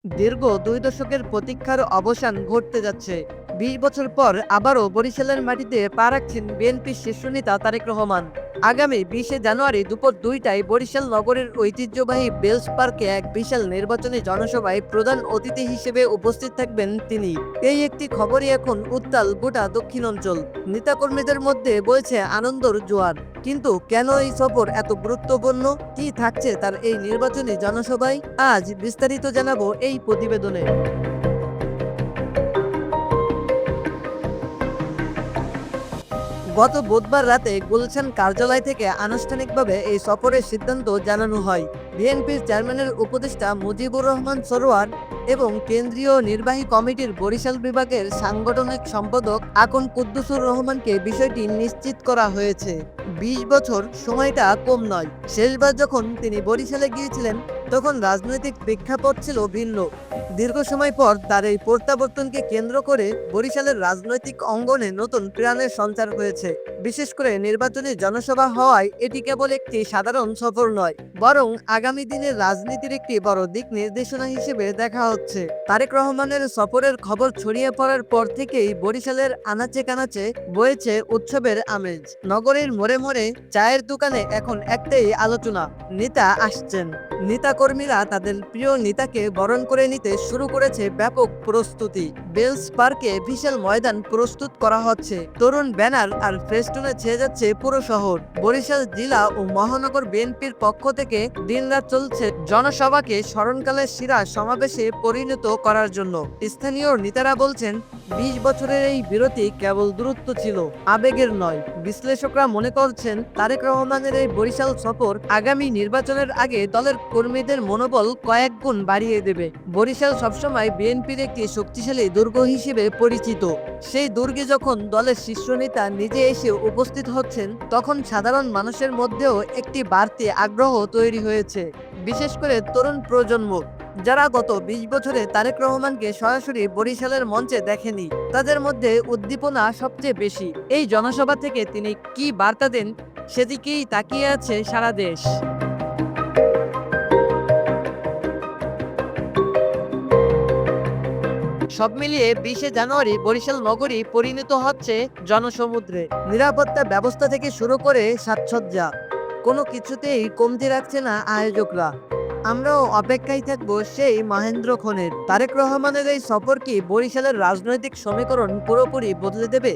দীর্ঘ ২ দশকের প্রতীক্ষার অবসান ঘটতে যাচ্ছে। ২০ বছর পর আবারও বরিশালের মাটিতে পা রাখছেন বিএনপির শীর্ষ নেতা তারেক রহমান। আগামী ২০শে জানুয়ারি দুপুর ২টায় বরিশাল নগরের ঐতিহ্যবাহী বেলস পার্কে এক বিশাল নির্বাচনী জনসভায় প্রধান অতিথি হিসেবে উপস্থিত থাকবেন তিনি। এই একটি খবরই এখন উত্তাল গোটা দক্ষিণ অঞ্চল। নেতাকর্মীদের মধ্যে বইছে আনন্দর জোয়ার। কিন্তু কেন এই সফর এত গুরুত্বপূর্ণ? কি থাকছে তার এই নির্বাচনী জনসভায়? আজ বিস্তারিত জানাবো এই প্রতিবেদনে। গত বুধবার রাতে গুলশান কার্যালয় থেকে আনুষ্ঠানিকভাবে এই সফরের সিদ্ধান্ত জানানো হয়। বিএনপির চেয়ারম্যানের উপদেষ্টা মুজিবুর রহমান সরোয়ার এবং কেন্দ্রীয় নির্বাহী কমিটির বরিশাল বিভাগের সাংগঠনিক সম্পাদক আকন কুদ্দুসুর রহমানকে বিষয়টি নিশ্চিত করা হয়েছে। ২০ বছর সময়টা কম নয়। শেষবার যখন তিনি বরিশালে গিয়েছিলেন তখন রাজনৈতিক প্রেক্ষাপট ছিল ভিন্ন। দীর্ঘ সময় পর তার এই প্রত্যাবর্তনকে কেন্দ্র করে বরিশালের রাজনৈতিক অঙ্গনে নতুন প্রাণের সঞ্চার হয়েছে। বিশেষ করে নির্বাচনী জনসভা হওয়ায় এটি কেবল একটি সাধারণ সফর নয়, বরং আগামী দিনের রাজনীতির একটি বড় দিক নির্দেশনা হিসেবে দেখা হচ্ছে। তারেক রহমানের সফরের খবর ছড়িয়ে পড়ার পর থেকেই বরিশালের আনাচে কানাচে বয়েছে উৎসবের আমেজ। নগরের মোড়ে মোড়ে চায়ের দোকানে এখন একটাই আলোচনা, নেতা আসছেন। নেতাকর্মীরা তাদের প্রিয় নেতাকে বরণ করে নিতে শুরু করেছে ব্যাপক প্রস্তুতি। বেলস পার্কে বিশাল ময়দান প্রস্তুত করা হচ্ছে, তরুণ ব্যানার আর ফেস্টুনে ছেয়ে যাচ্ছে পুরো শহর। বরিশাল জেলা ও মহানগর বিএনপির পক্ষ থেকে দিনরাত চলছে জনসভাকে স্মরণকালের সেরা সমাবেশে পরিণত করার জন্য। স্থানীয় নেতারা বলছেন, ২০ বছরের এই বিরতি কেবল দূরত্ব ছিল, আবেগের নয়। বিশ্লেষকরা মনে করছেন তারেক রহমানের এই বরিশাল সফর আগামী নির্বাচনের আগে দলের কর্মীদের মনোবল কয়েক গুণ বাড়িয়ে দেবে। বরিশাল সবসময় বিএনপির একটি শক্তিশালী দুর্গ হিসেবে পরিচিত। সেই দুর্গে যখন দলের শীর্ষ নেতা নিজে এসে উপস্থিত হচ্ছেন, তখন সাধারণ মানুষের মধ্যেও একটি বাড়তি আগ্রহ তৈরি হয়েছে, বিশেষ করে তরুণ প্রজন্ম, যারা গত ২০ বছরে তারেক রহমানকে সরাসরি বরিশালের মঞ্চে দেখেনি। তাদের মধ্যে উদ্দীপনা সবচেয়ে বেশি। এই জনসভা থেকে তিনি কি বার্তা দেন, সেদিকেই তাকিয়ে আছে সারা দেশ। সব মিলিয়ে ২০শে জানুয়ারি বরিশাল নগরী পরিণত হচ্ছে জনসমুদ্রে। নিরাপত্তা ব্যবস্থা থেকে শুরু করে সাজসজ্জা, কোনো কিছুতেই কমতি রাখছে না আয়োজকরা। আমরাও অপেক্ষায় থাকবো সেই মহেন্দ্রক্ষণের। তারেক রহমানের এই সফর কি বরিশালের রাজনৈতিক সমীকরণ পুরোপুরি বদলে দেবে?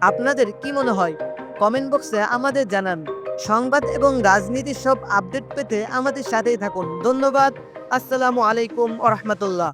আপনাদের কি মনে হয়? কমেন্ট বক্সে আমাদের জানান। সংবাদ এবং রাজনীতির সব আপডেট পেতে আমাদের সাথেই থাকুন। ধন্যবাদ। আসসালামু আলাইকুম ওয়া রাহমাতুল্লাহ।